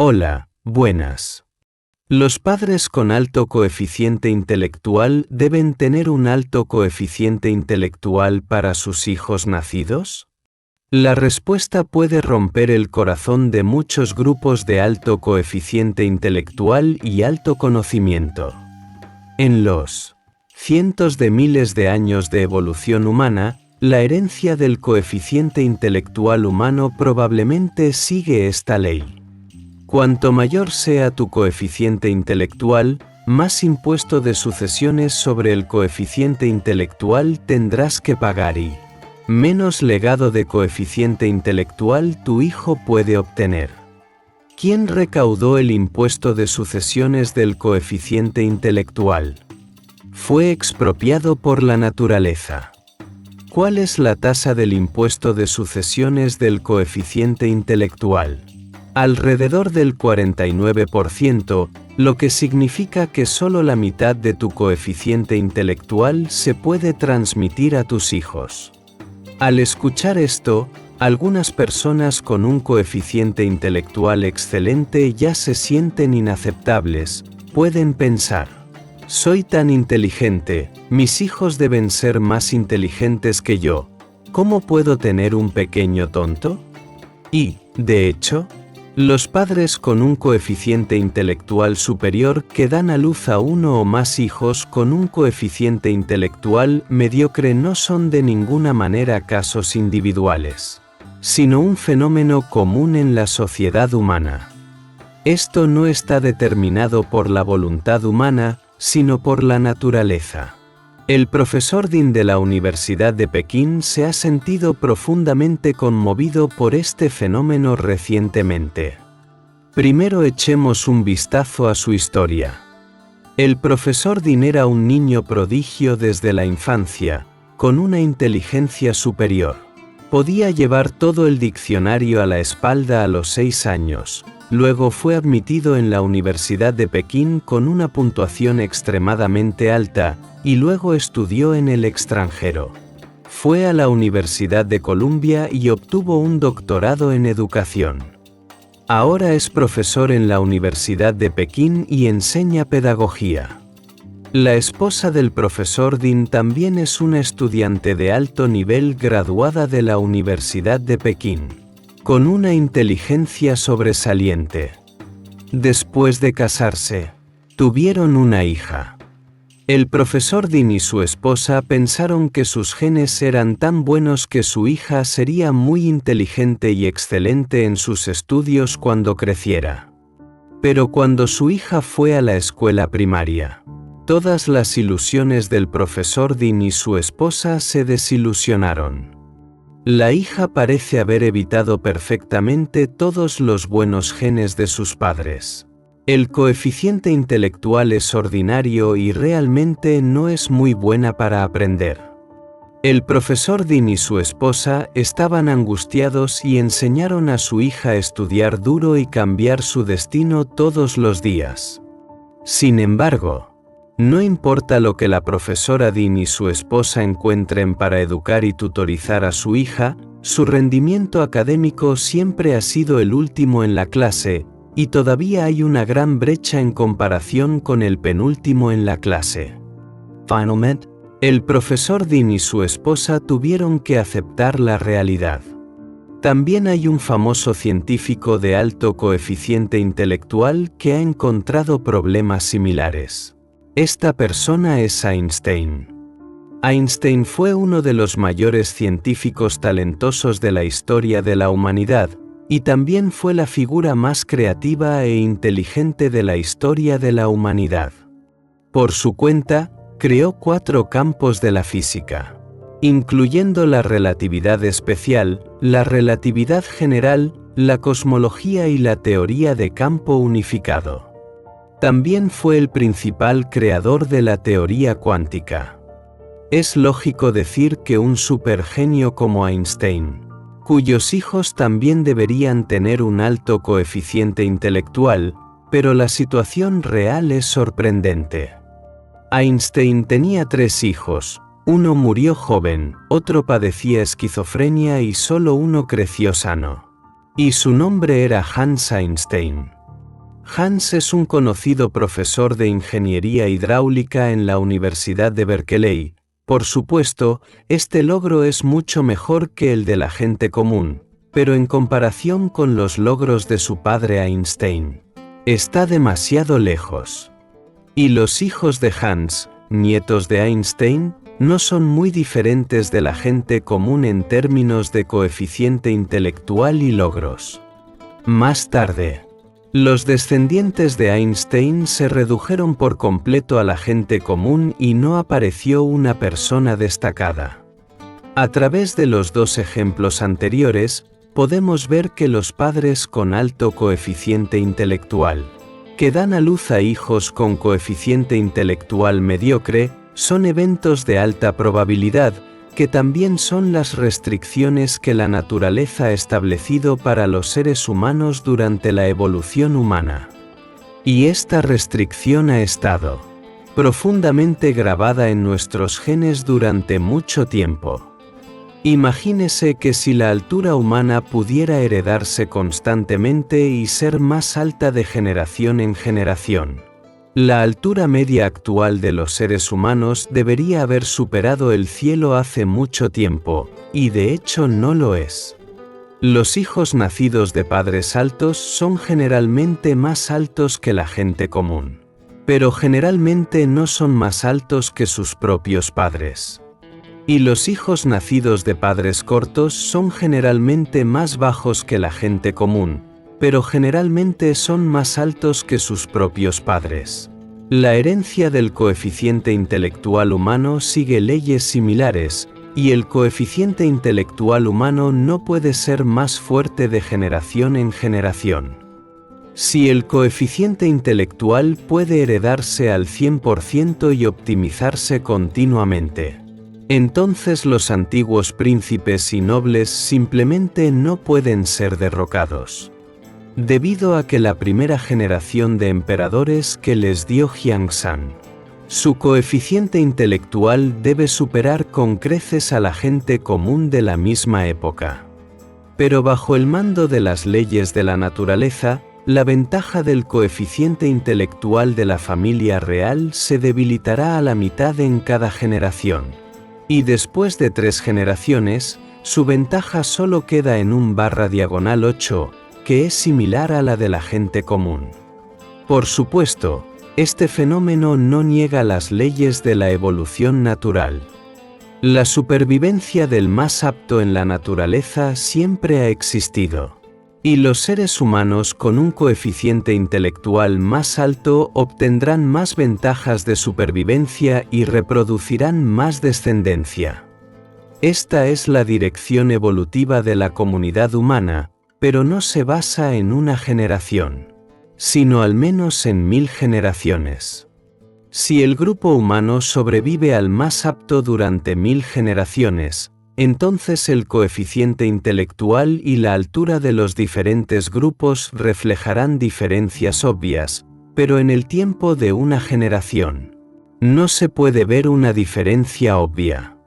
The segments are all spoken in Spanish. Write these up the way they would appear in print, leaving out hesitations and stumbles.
Hola, buenas. ¿Los padres con alto coeficiente intelectual deben tener un alto coeficiente intelectual para sus hijos nacidos? La respuesta puede romper el corazón de muchos grupos de alto coeficiente intelectual y alto conocimiento. En los cientos de miles de años de evolución humana, la herencia del coeficiente intelectual humano probablemente sigue esta ley. Cuanto mayor sea tu coeficiente intelectual, más impuesto de sucesiones sobre el coeficiente intelectual tendrás que pagar y menos legado de coeficiente intelectual tu hijo puede obtener. ¿Quién recaudó el impuesto de sucesiones del coeficiente intelectual? Fue expropiado por la naturaleza. ¿Cuál es la tasa del impuesto de sucesiones del coeficiente intelectual? Alrededor del 49%, lo que significa que solo la mitad de tu coeficiente intelectual se puede transmitir a tus hijos. Al escuchar esto, algunas personas con un coeficiente intelectual excelente ya se sienten inaceptables. Pueden pensar: soy tan inteligente, mis hijos deben ser más inteligentes que yo. ¿Cómo puedo tener un pequeño tonto? Y, de hecho, los padres con un coeficiente intelectual superior que dan a luz a uno o más hijos con un coeficiente intelectual mediocre no son de ninguna manera casos individuales, sino un fenómeno común en la sociedad humana. Esto no está determinado por la voluntad humana, sino por la naturaleza. El profesor Dean de la Universidad de Pekín se ha sentido profundamente conmovido por este fenómeno recientemente. Primero echemos un vistazo a su historia. El profesor Dean era un niño prodigio desde la infancia, con una inteligencia superior. Podía llevar todo el diccionario a la espalda a los 6 años. Luego fue admitido en la Universidad de Pekín con una puntuación extremadamente alta, y luego estudió en el extranjero. Fue a la Universidad de Columbia y obtuvo un doctorado en educación. Ahora es profesor en la Universidad de Pekín y enseña pedagogía. La esposa del profesor Dean también es una estudiante de alto nivel graduada de la Universidad de Pekín, con una inteligencia sobresaliente. Después de casarse, tuvieron una hija. El profesor Dean y su esposa pensaron que sus genes eran tan buenos que su hija sería muy inteligente y excelente en sus estudios cuando creciera. Pero cuando su hija fue a la escuela primaria, todas las ilusiones del profesor Dean y su esposa se desilusionaron. La hija parece haber evitado perfectamente todos los buenos genes de sus padres. El coeficiente intelectual es ordinario y realmente no es muy buena para aprender. El profesor Dean y su esposa estaban angustiados y enseñaron a su hija a estudiar duro y cambiar su destino todos los días. Sin embargo, no importa lo que la profesora Dean y su esposa encuentren para educar y tutorizar a su hija, su rendimiento académico siempre ha sido el último en la clase, y todavía hay una gran brecha en comparación con el penúltimo en la clase. Finalmente, el profesor Dean y su esposa tuvieron que aceptar la realidad. También hay un famoso científico de alto coeficiente intelectual que ha encontrado problemas similares. Esta persona es Einstein. Einstein fue uno de los mayores científicos talentosos de la historia de la humanidad, y también fue la figura más creativa e inteligente de la historia de la humanidad. Por su cuenta, creó 4 campos de la física, incluyendo la relatividad especial, la relatividad general, la cosmología y la teoría de campo unificado. También fue el principal creador de la teoría cuántica. Es lógico decir que un supergenio como Einstein, cuyos hijos también deberían tener un alto coeficiente intelectual, pero la situación real es sorprendente. Einstein tenía 3 hijos, uno murió joven, otro padecía esquizofrenia y solo uno creció sano. Y su nombre era Hans Einstein. Hans es un conocido profesor de ingeniería hidráulica en la Universidad de Berkeley. Por supuesto, este logro es mucho mejor que el de la gente común, pero en comparación con los logros de su padre Einstein, está demasiado lejos. Y los hijos de Hans, nietos de Einstein, no son muy diferentes de la gente común en términos de coeficiente intelectual y logros. Más tarde, los descendientes de Einstein se redujeron por completo a la gente común y no apareció una persona destacada. A través de los dos ejemplos anteriores, podemos ver que los padres con alto coeficiente intelectual, que dan a luz a hijos con coeficiente intelectual mediocre, son eventos de alta probabilidad, que también son las restricciones que la naturaleza ha establecido para los seres humanos durante la evolución humana. Y esta restricción ha estado profundamente grabada en nuestros genes durante mucho tiempo. Imagínese que si la altura humana pudiera heredarse constantemente y ser más alta de generación en generación. La altura media actual de los seres humanos debería haber superado el cielo hace mucho tiempo, y de hecho no lo es. Los hijos nacidos de padres altos son generalmente más altos que la gente común, pero generalmente no son más altos que sus propios padres. Y los hijos nacidos de padres cortos son generalmente más bajos que la gente común, pero generalmente son más altos que sus propios padres. La herencia del coeficiente intelectual humano sigue leyes similares, y el coeficiente intelectual humano no puede ser más fuerte de generación en generación. Si el coeficiente intelectual puede heredarse al 100% y optimizarse continuamente, entonces los antiguos príncipes y nobles simplemente no pueden ser derrocados. Debido a que la primera generación de emperadores que les dio Jiangshan, su coeficiente intelectual debe superar con creces a la gente común de la misma época. Pero bajo el mando de las leyes de la naturaleza, la ventaja del coeficiente intelectual de la familia real se debilitará a la mitad en cada generación. Y después de 3 generaciones, su ventaja solo queda en 1/8, que es similar a la de la gente común. Por supuesto, este fenómeno no niega las leyes de la evolución natural. La supervivencia del más apto en la naturaleza siempre ha existido. Y los seres humanos con un coeficiente intelectual más alto obtendrán más ventajas de supervivencia y reproducirán más descendencia. Esta es la dirección evolutiva de la comunidad humana, pero no se basa en una generación, sino al menos en 1000 generaciones. Si el grupo humano sobrevive al más apto durante 1000 generaciones, entonces el coeficiente intelectual y la altura de los diferentes grupos reflejarán diferencias obvias, pero en el tiempo de una generación, no se puede ver una diferencia obvia.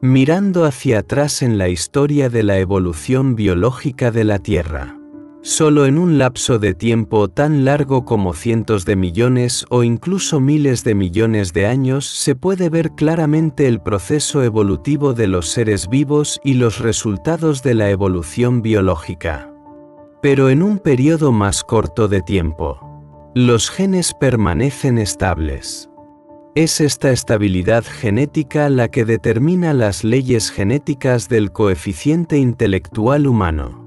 Mirando hacia atrás en la historia de la evolución biológica de la Tierra, solo en un lapso de tiempo tan largo como cientos de millones o incluso miles de millones de años se puede ver claramente el proceso evolutivo de los seres vivos y los resultados de la evolución biológica. Pero en un periodo más corto de tiempo, los genes permanecen estables. Es esta estabilidad genética la que determina las leyes genéticas del coeficiente intelectual humano.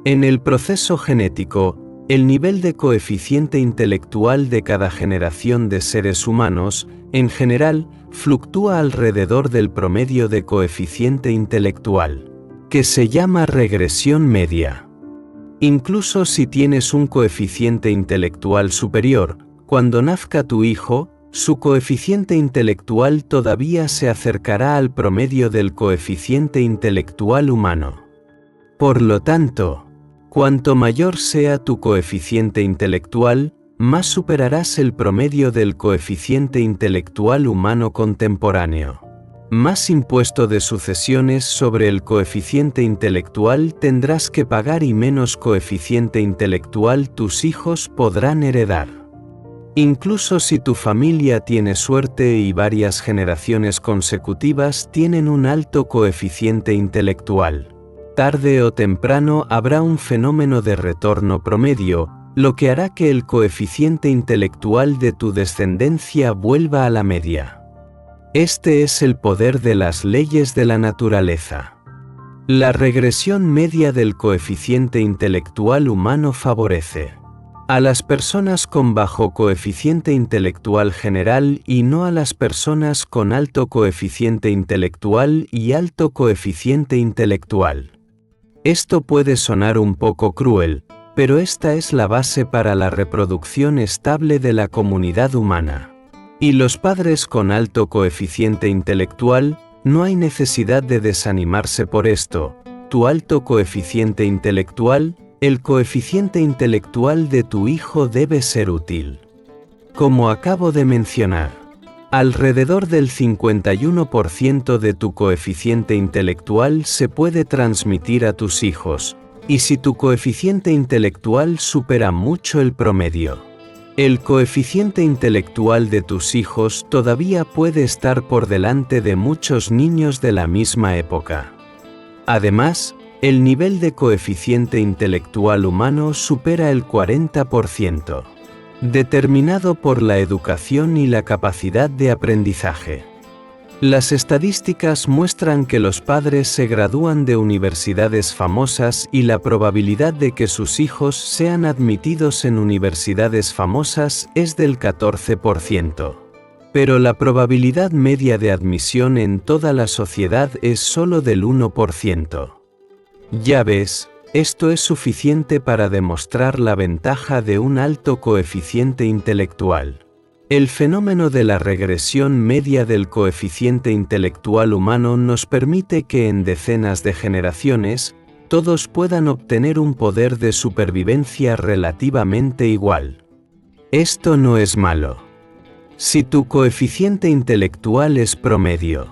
En el proceso genético, el nivel de coeficiente intelectual de cada generación de seres humanos, en general, fluctúa alrededor del promedio de coeficiente intelectual, que se llama regresión media. Incluso si tienes un coeficiente intelectual superior, cuando nazca tu hijo, su coeficiente intelectual todavía se acercará al promedio del coeficiente intelectual humano. Por lo tanto, cuanto mayor sea tu coeficiente intelectual, más superarás el promedio del coeficiente intelectual humano contemporáneo. Más impuesto de sucesiones sobre el coeficiente intelectual tendrás que pagar y menos coeficiente intelectual tus hijos podrán heredar. Incluso si tu familia tiene suerte y varias generaciones consecutivas tienen un alto coeficiente intelectual, tarde o temprano habrá un fenómeno de retorno promedio, lo que hará que el coeficiente intelectual de tu descendencia vuelva a la media. Este es el poder de las leyes de la naturaleza. La regresión media del coeficiente intelectual humano favorece a las personas con bajo coeficiente intelectual general y no a las personas con alto coeficiente intelectual y alto coeficiente intelectual. Esto puede sonar un poco cruel, pero esta es la base para la reproducción estable de la comunidad humana. Y los padres con alto coeficiente intelectual, no hay necesidad de desanimarse por esto. Tu alto coeficiente intelectual, el coeficiente intelectual de tu hijo debe ser útil. Como acabo de mencionar, alrededor del 51% de tu coeficiente intelectual se puede transmitir a tus hijos, y si tu coeficiente intelectual supera mucho el promedio, el coeficiente intelectual de tus hijos todavía puede estar por delante de muchos niños de la misma época. Además, el nivel de coeficiente intelectual humano supera el 40%, determinado por la educación y la capacidad de aprendizaje. Las estadísticas muestran que los padres se gradúan de universidades famosas y la probabilidad de que sus hijos sean admitidos en universidades famosas es del 14%. Pero la probabilidad media de admisión en toda la sociedad es solo del 1%. Ya ves, esto es suficiente para demostrar la ventaja de un alto coeficiente intelectual. El fenómeno de la regresión media del coeficiente intelectual humano nos permite que en decenas de generaciones, todos puedan obtener un poder de supervivencia relativamente igual. Esto no es malo. Si tu coeficiente intelectual es promedio,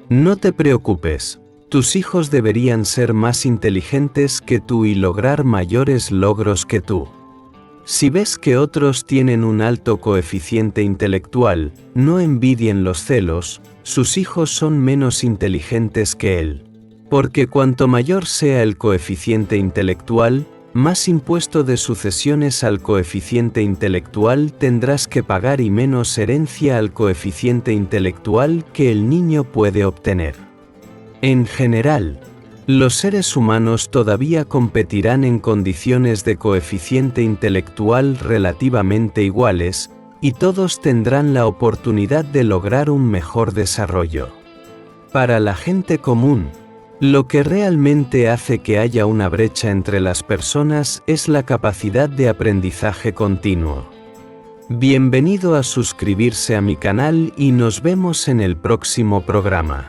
no te preocupes. Tus hijos deberían ser más inteligentes que tú y lograr mayores logros que tú. Si ves que otros tienen un alto coeficiente intelectual, no envidien los celos, sus hijos son menos inteligentes que él. Porque cuanto mayor sea el coeficiente intelectual, más impuesto de sucesiones al coeficiente intelectual tendrás que pagar y menos herencia al coeficiente intelectual que el niño puede obtener. En general, los seres humanos todavía competirán en condiciones de coeficiente intelectual relativamente iguales, y todos tendrán la oportunidad de lograr un mejor desarrollo. Para la gente común, lo que realmente hace que haya una brecha entre las personas es la capacidad de aprendizaje continuo. Bienvenido a suscribirse a mi canal y nos vemos en el próximo programa.